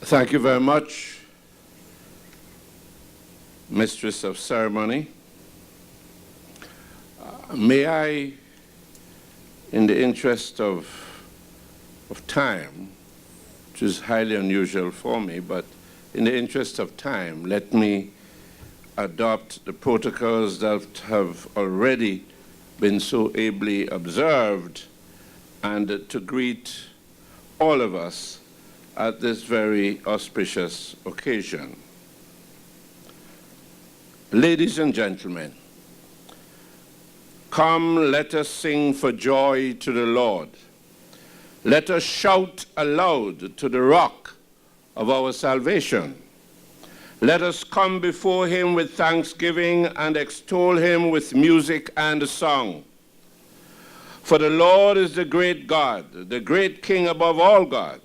Thank you very much, Mistress of Ceremony. May I, in the interest of time, which is highly unusual for me, but in the interest of time, let me adopt the protocols that have already been so ably observed and to greet all of us at this very auspicious occasion. Ladies and gentlemen, come, let us sing for joy to the Lord. Let us shout aloud to the rock of our salvation. Let us come before him with thanksgiving and extol him with music and song. For the Lord is the great God, the great King above all gods.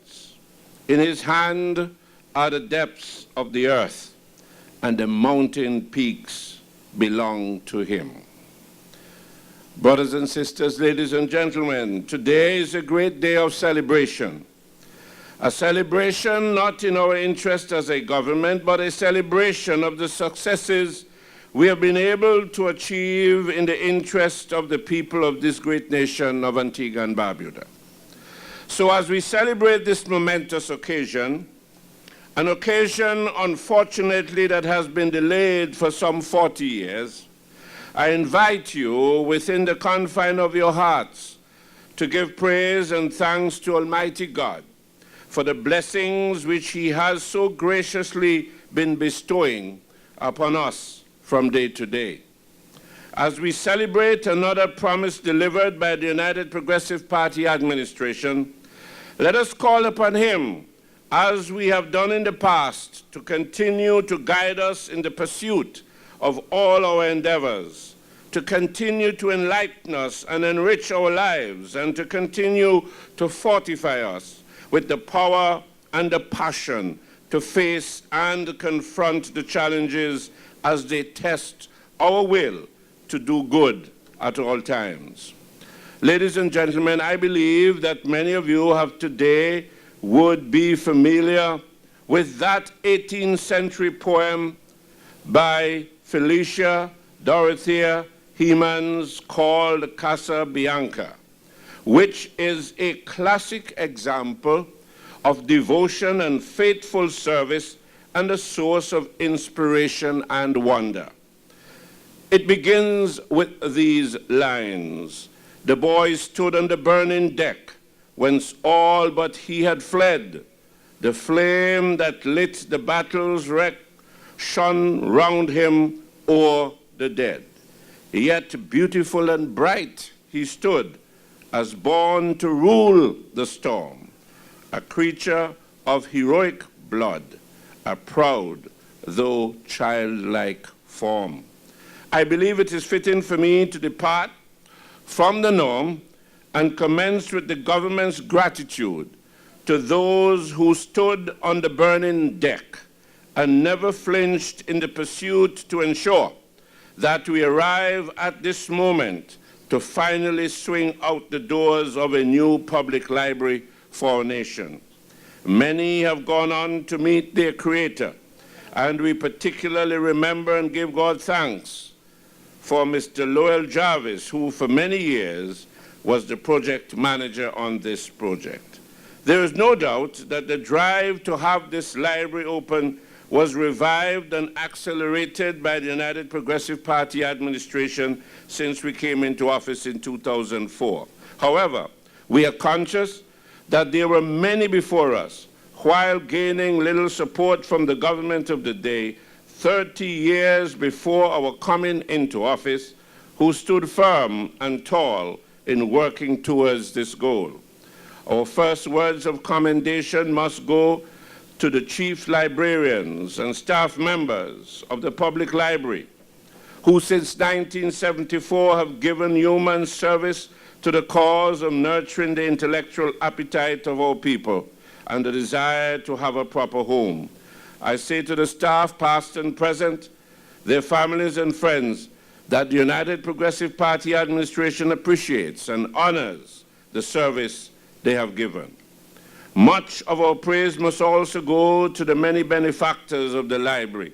In his hand are the depths of the earth, and the mountain peaks belong to him. Brothers and sisters, ladies and gentlemen, today is a great day of celebration. A celebration not in our interest as a government, but a celebration of the successes we have been able to achieve in the interest of the people of this great nation of Antigua and Barbuda. So as we celebrate this momentous occasion, an occasion unfortunately that has been delayed for some 40 years, I invite you within the confine of your hearts to give praise and thanks to Almighty God for the blessings which he has so graciously been bestowing upon us from day to day. As we celebrate another promise delivered by the United Progressive Party administration, let us call upon him, as we have done in the past, to continue to guide us in the pursuit of all our endeavors, to continue to enlighten us and enrich our lives, and to continue to fortify us with the power and the passion to face and confront the challenges as they test our will to do good at all times. Ladies and gentlemen, I believe that many of you have today would be familiar with that 18th century poem by Felicia Dorothea Hemans called Casa Bianca, which is a classic example of devotion and faithful service and a source of inspiration and wonder. It begins with these lines: "The boy stood on the burning deck, whence all but he had fled. The flame that lit the battle's wreck shone round him o'er the dead. Yet beautiful and bright he stood, as born to rule the storm, a creature of heroic blood, a proud though childlike form." I believe it is fitting for me to depart from the norm and commence with the government's gratitude to those who stood on the burning deck and never flinched in the pursuit to ensure that we arrive at this moment to finally swing out the doors of a new public library for our nation. Many have gone on to meet their Creator, and we particularly remember and give God thanks for Mr. Lowell Jarvis, who for many years was the project manager on this project. There is no doubt that the drive to have this library open was revived and accelerated by the United Progressive Party administration since we came into office in 2004. However, we are conscious that there were many before us, while gaining little support from the government of the day, 30 years before our coming into office, who stood firm and tall in working towards this goal. Our first words of commendation must go to the chief librarians and staff members of the public library, who since 1974 have given human service to the cause of nurturing the intellectual appetite of our people and the desire to have a proper home. I say to the staff, past and present, their families and friends, that the United Progressive Party administration appreciates and honors the service they have given. Much of our praise must also go to the many benefactors of the library,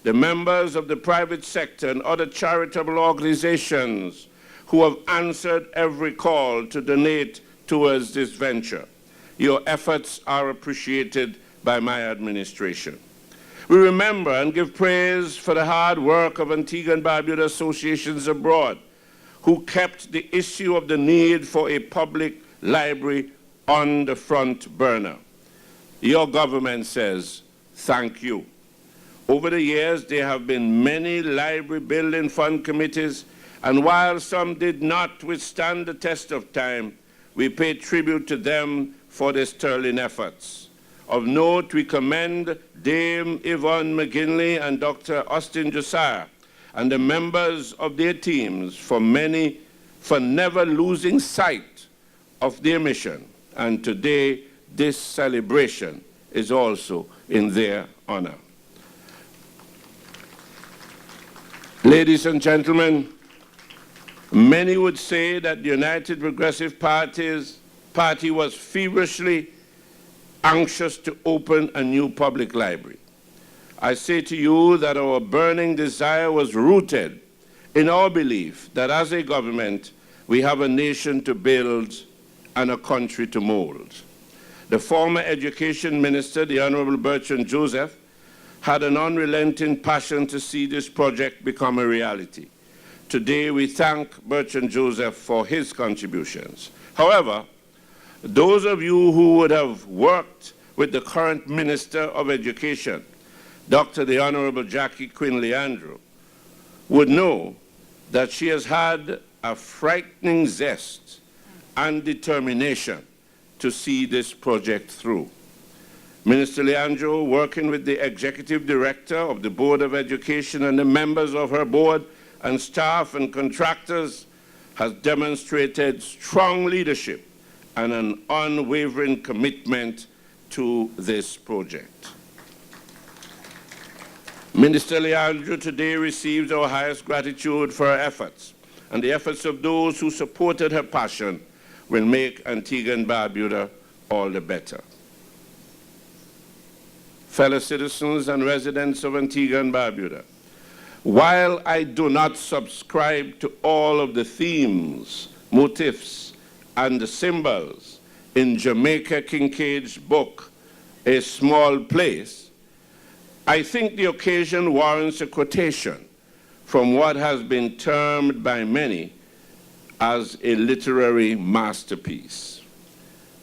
the members of the private sector and other charitable organizations who have answered every call to donate towards this venture. Your efforts are appreciated by my administration. We remember and give praise for the hard work of Antigua and Barbuda associations abroad, who kept the issue of the need for a public library on the front burner. Your government says, thank you. Over the years, there have been many library building fund committees, and while some did not withstand the test of time, we pay tribute to them for their sterling efforts. Of note, we commend Dame Yvonne McGinley and Dr. Austin Josiah and the members of their teams for never losing sight of their mission. And today, this celebration is also in their honor. Ladies and gentlemen, many would say that the United Progressive Party was feverishly anxious to open a new public library. I say to you that our burning desire was rooted in our belief that as a government, we have a nation to build and a country to mold. The former Education Minister, the Honorable Bertrand Joseph, had an unrelenting passion to see this project become a reality. Today, we thank Bertrand Joseph for his contributions. However, those of you who would have worked with the current Minister of Education, Dr. the Honorable Jackie Quinn-Leandro, would know that she has had a frightening zest and determination to see this project through. Minister Leandro, working with the Executive Director of the Board of Education and the members of her board and staff and contractors, has demonstrated strong leadership and an unwavering commitment to this project. Minister Leandro today receives our highest gratitude for her efforts, and the efforts of those who supported her passion will make Antigua and Barbuda all the better. Fellow citizens and residents of Antigua and Barbuda, while I do not subscribe to all of the themes, motifs, and the symbols in Jamaica Kincaid's book, A Small Place, I think the occasion warrants a quotation from what has been termed by many as a literary masterpiece.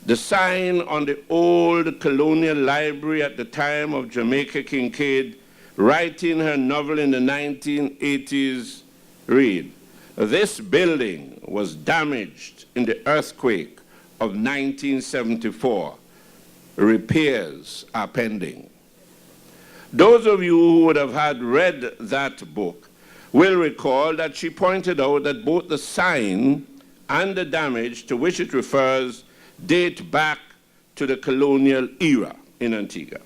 The sign on the old colonial library at the time of Jamaica Kincaid writing her novel in the 1980s read, "This building was damaged in the earthquake of 1974. Repairs are pending." Those of you who would have had read that book will recall that she pointed out that both the sign and the damage to which it refers date back to the colonial era in Antigua.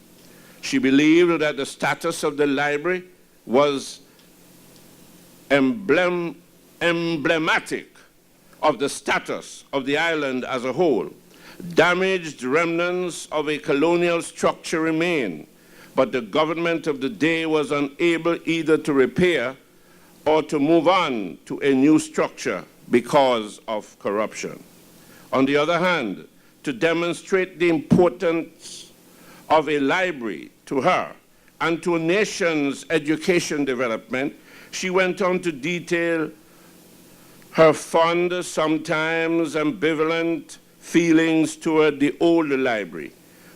She believed that the status of the library was emblematic of the status of the island as a whole. Damaged remnants of a colonial structure remain, but the government of the day was unable either to repair or to move on to a new structure because of corruption. On the other hand, to demonstrate the importance of a library to her and to a nation's education development, she went on to detail her fond, sometimes ambivalent feelings toward the old library,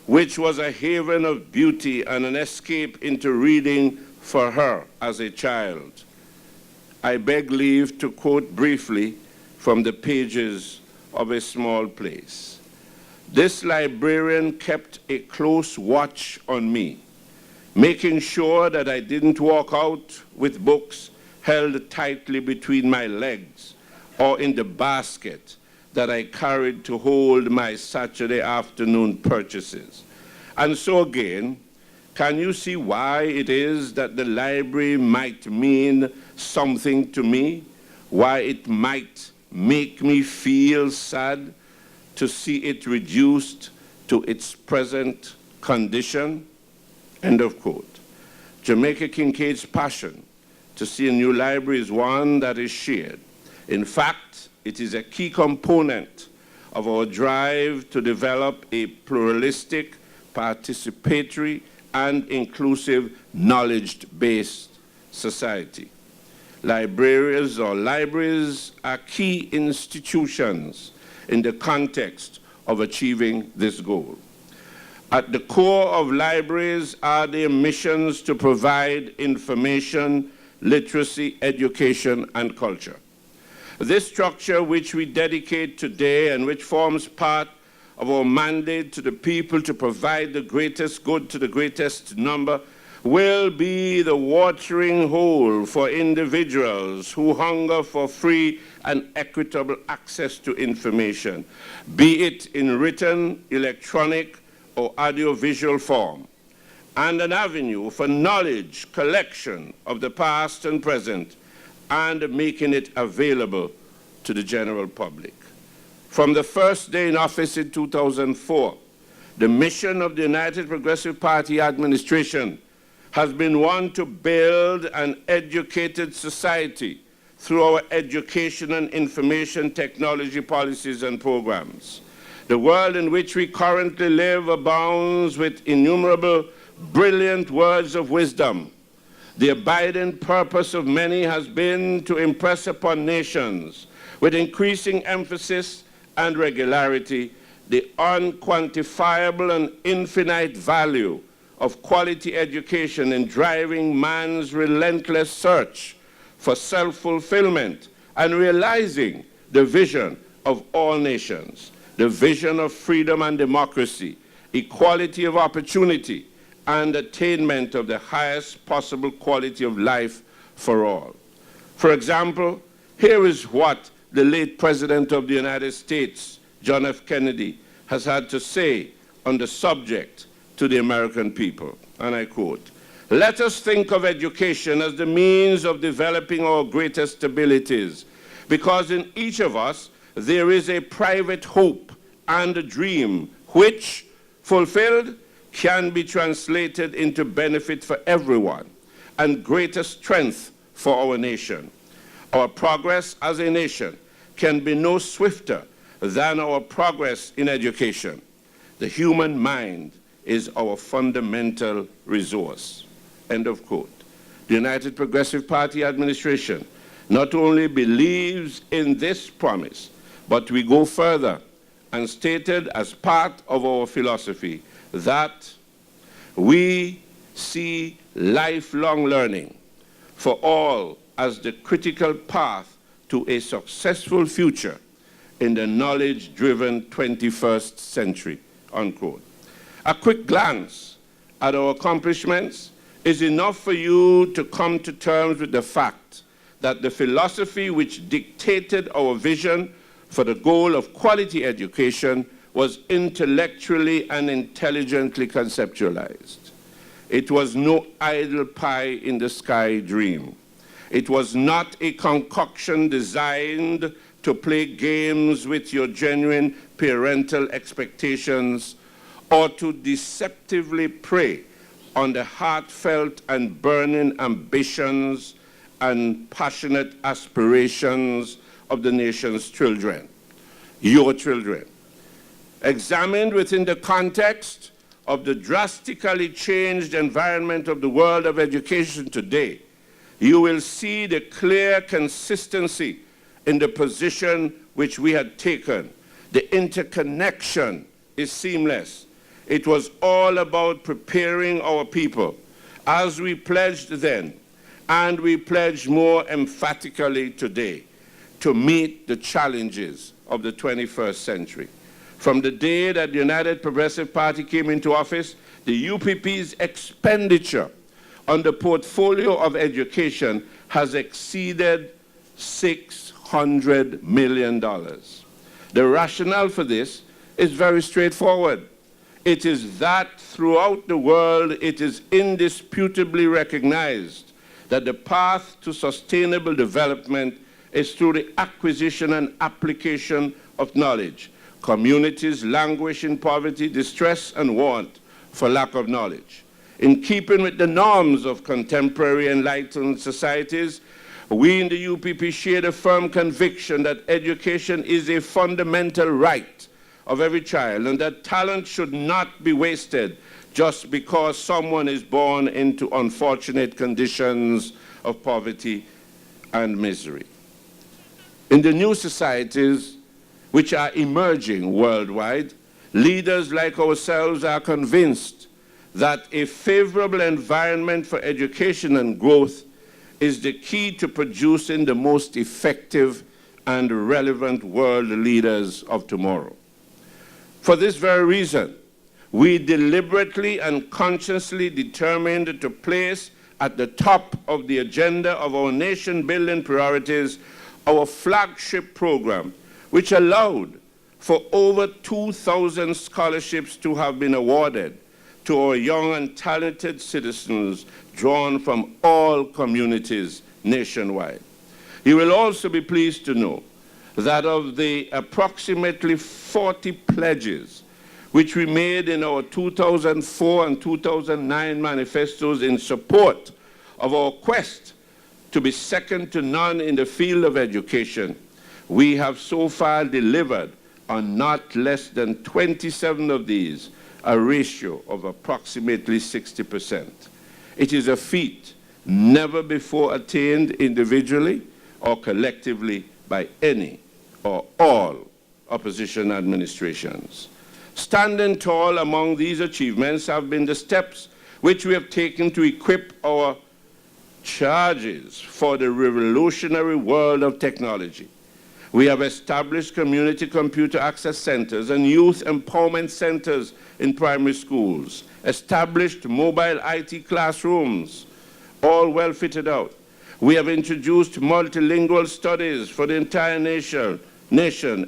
which was a haven of beauty and an escape into reading for her as a child. I beg leave to quote briefly from the pages of A Small Place. "This librarian kept a close watch on me, making sure that I didn't walk out with books held tightly between my legs or in the basket that I carried to hold my Saturday afternoon purchases. And so again, can you see why it is that the library might mean something to me? Why it might make me feel sad to see it reduced to its present condition, end of quote. Jamaica Kincaid's passion to see a new library is one that is shared. In fact, it is a key component of our drive to develop a pluralistic, participatory, and inclusive knowledge-based society. Libraries are key institutions in the context of achieving this goal. At the core of libraries are their missions to provide information, literacy, education, and culture. This structure, which we dedicate today and which forms part of our mandate to the people to provide the greatest good to the greatest number, will be the watering hole for individuals who hunger for free and equitable access to information, be it in written, electronic, or audiovisual form, and an avenue for knowledge collection of the past and present, and making it available to the general public. From the first day in office in 2004, the mission of the United Progressive Party administration has been one to build an educated society through our education and information technology policies and programs. The world in which we currently live abounds with innumerable brilliant words of wisdom. The abiding purpose of many has been to impress upon nations with increasing emphasis and regularity the unquantifiable and infinite value of quality education in driving man's relentless search for self-fulfillment and realizing the vision of all nations, the vision of freedom and democracy, equality of opportunity, and attainment of the highest possible quality of life for all. For example, here is what the late President of the United States, John F. Kennedy, has had to say on the subject to the American people, and I quote, "Let us think of education as the means of developing our greatest abilities, because in each of us there is a private hope and a dream which, fulfilled, can be translated into benefit for everyone and greater strength for our nation. Our progress as a nation can be no swifter than our progress in education. The human mind is our fundamental resource." End of quote. The United Progressive Party administration not only believes in this promise, but we go further and stated as part of our philosophy that we see lifelong learning for all as the critical path to a successful future in the knowledge-driven 21st century, unquote. A quick glance at our accomplishments is enough for you to come to terms with the fact that the philosophy which dictated our vision for the goal of quality education was intellectually and intelligently conceptualized. It was no idle pie-in-the-sky dream. It was not a concoction designed to play games with your genuine parental expectations or to deceptively prey on the heartfelt and burning ambitions and passionate aspirations of the nation's children, your children. Examined within the context of the drastically changed environment of the world of education today, you will see the clear consistency in the position which we had taken. The interconnection is seamless. It was all about preparing our people, as we pledged then, and we pledge more emphatically today, to meet the challenges of the 21st century. From the day that the United Progressive Party came into office, the UPP's expenditure on the portfolio of education has exceeded $600 million. The rationale for this is very straightforward. It is that throughout the world it is indisputably recognized that the path to sustainable development is through the acquisition and application of knowledge, communities languish in poverty, distress, and want for lack of knowledge. In keeping with the norms of contemporary enlightened societies, we in the UPP share the firm conviction that education is a fundamental right of every child and that talent should not be wasted just because someone is born into unfortunate conditions of poverty and misery. In the new societies which are emerging worldwide, leaders like ourselves are convinced that a favorable environment for education and growth is the key to producing the most effective and relevant world leaders of tomorrow. For this very reason, we deliberately and consciously determined to place at the top of the agenda of our nation-building priorities our flagship program, which allowed for over 2,000 scholarships to have been awarded to our young and talented citizens drawn from all communities nationwide. You will also be pleased to know that of the approximately 40 pledges which we made in our 2004 and 2009 manifestos in support of our quest to be second to none in the field of education, we have so far delivered on not less than 27 of these, a ratio of approximately 60%. It is a feat never before attained individually or collectively by any or all opposition administrations. Standing tall among these achievements have been the steps which we have taken to equip our charges for the revolutionary world of technology. We have established community computer access centers and youth empowerment centers in primary schools, established mobile IT classrooms, all well fitted out. We have introduced multilingual studies for the entire nation,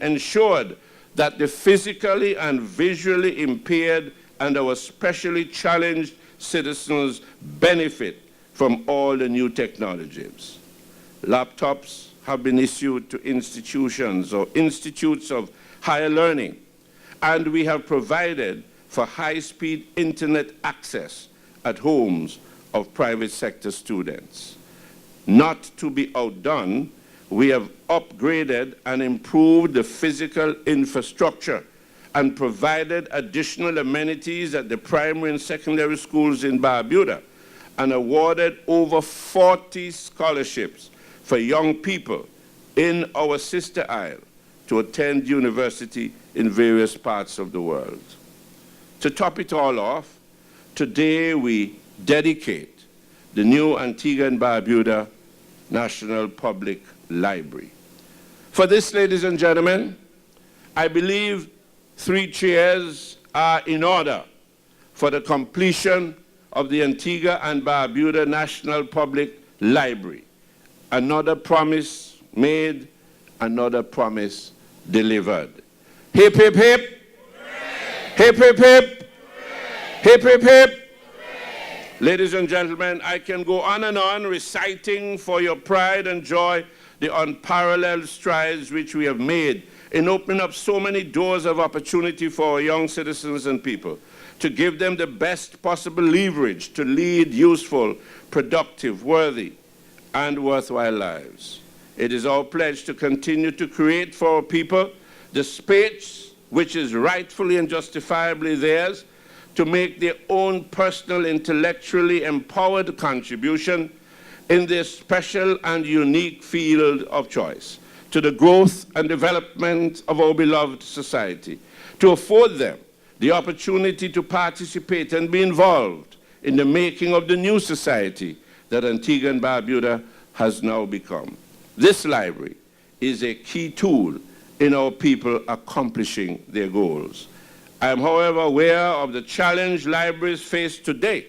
ensured that the physically and visually impaired and our specially challenged citizens benefit from all the new technologies. Laptops have been issued to institutions or institutes of higher learning, and we have provided for high-speed internet access at homes of private sector students. Not to be outdone, we have upgraded and improved the physical infrastructure and provided additional amenities at the primary and secondary schools in Barbuda and awarded over 40 scholarships for young people in our sister isle to attend university in various parts of the world. To top it all off, today we dedicate the new Antigua and Barbuda National Public Library. For this, ladies and gentlemen, I believe 3 cheers are in order for the completion of the Antigua and Barbuda National Public Library. Another promise made, another promise delivered. Hip, hip, hip. Hip, hip, hip. Hip, hip, hip. Ladies and gentlemen, I can go on and on reciting for your pride and joy the unparalleled strides which we have made in opening up so many doors of opportunity for our young citizens and people, to give them the best possible leverage to lead useful, productive, worthy, and worthwhile lives. It is our pledge to continue to create for our people the space which is rightfully and justifiably theirs to make their own personal, intellectually empowered contribution in their special and unique field of choice to the growth and development of our beloved society, to afford them the opportunity to participate and be involved in the making of the new society that Antigua and Barbuda has now become. This library is a key tool in our people accomplishing their goals. I am, however, aware of the challenge libraries face today,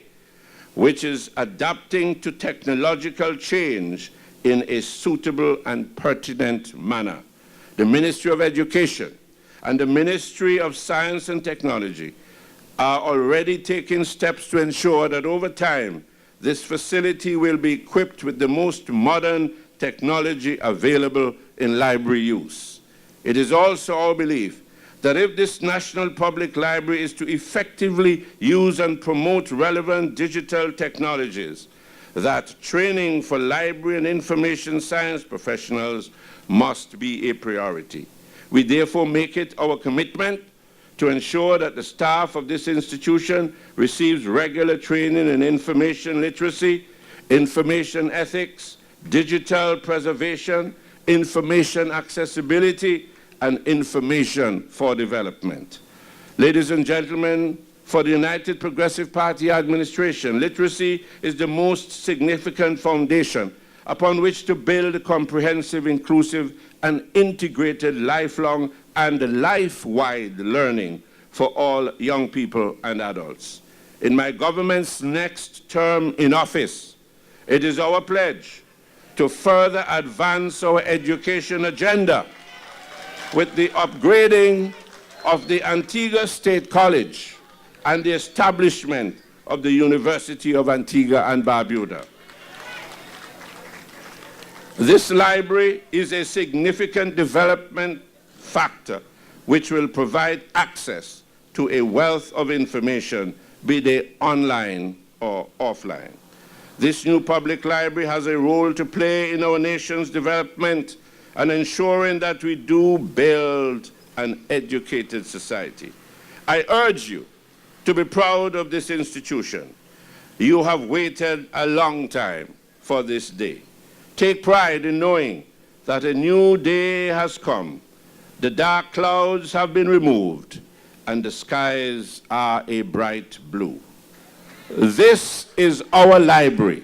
which is adapting to technological change in a suitable and pertinent manner. The Ministry of Education and the Ministry of Science and Technology are already taking steps to ensure that over time, this facility will be equipped with the most modern technology available in library use. It is also our belief that if this National Public Library is to effectively use and promote relevant digital technologies, that training for library and information science professionals must be a priority. We therefore make it our commitment to ensure that the staff of this institution receives regular training in information literacy, information ethics, digital preservation, information accessibility, and information for development. Ladies and gentlemen, for the United Progressive Party administration, literacy is the most significant foundation upon which to build a comprehensive, inclusive, and integrated lifelong and life-wide learning for all young people and adults. In my government's next term in office, it is our pledge to further advance our education agenda with the upgrading of the Antigua State College and the establishment of the University of Antigua and Barbuda. This library is a significant development factor which will provide access to a wealth of information, be they online or offline. This new public library has a role to play in our nation's development and ensuring that we do build an educated society. I urge you to be proud of this institution. You have waited a long time for this day. Take pride in knowing that a new day has come. The dark clouds have been removed and the skies are a bright blue. This is our library.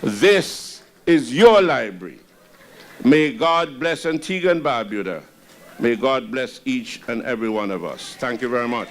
This is your library. May God bless Antigua and Barbuda. May God bless each and every one of us. Thank you very much.